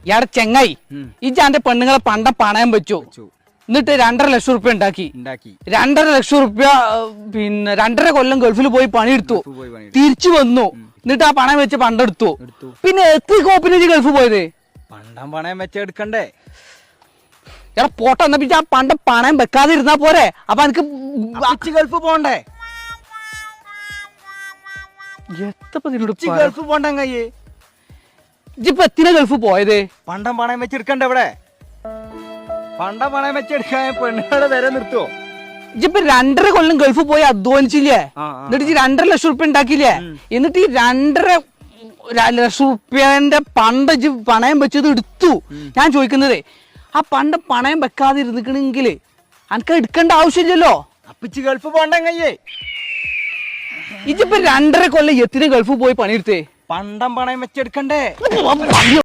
ഇയാടെ ചെങ്ങായി ഇജാന്റെ പെണ്ണുങ്ങളെ പണ്ടം പണയം വെച്ചു എന്നിട്ട് 2.5 ലക്ഷം റുപ്യ ഉണ്ടാക്കി 2.5 ലക്ഷം റുപ്യ പിന്നെ 2.5 കൊല്ലം ഗൾഫിൽ പോയി പണിയെടുത്തു തിരിച്ചു വന്നു എന്നിട്ട് ആ പണയം വെച്ച് പണ്ടെടുത്തു പിന്നെ എത്ര കോപ്പിന് ഗൾഫ് പോയത് പണ്ടം പണയം വെച്ചെടുക്കണ്ടേ എടാ പോട്ടെ എന്നാ പിന്നെ ആ പണ്ടം പണയം വെക്കാതെ ഇരുന്നാ പോരെ അപ്പൊ എനിക്ക് ഗൾഫ് പോണ്ടേ ഗൾഫ് പോണ്ട കയ്യേ ഇപ്പൊ എത്തിനാ ഗൾഫ് പോയത് പണ്ടം പണയം വെച്ചെടുക്കണ്ടേ ഇവിടെ പണ്ടം പണയം വെച്ചെടുക്കാൻ പെണ്ണുങ്ങളെ വരെ നിർത്തുവോ ഇപ്പൊ 2.5 കൊല്ലം ഗൾഫ് പോയി അധ്വാനിച്ചില്ലേ എന്നിട്ട് 2.5 ലക്ഷം റുപ്യ ഉണ്ടാക്കിയില്ലേ എന്നിട്ട് ഈ 2.5 ലക്ഷം റുപ്യന്റെ പണ്ട് പണയം വെച്ചത് എടുത്തു ഞാൻ ചോദിക്കുന്നതേ ആ പണ്ട് പണയം വെക്കാതെ ഇരുന്നിക്കണെങ്കില് എനിക്ക് എടുക്കേണ്ട ആവശ്യമില്ലല്ലോ അപ്പിച്ച് ഗൾഫ് പോണ്ടേ കയ്യേ ഇജിപ്പോ 2.5 കൊല്ലം എത്തിന് ഗൾഫ് പോയി പണിയെടുത്തേ പണ്ടം പണയം വെച്ചെടുക്കണ്ടേ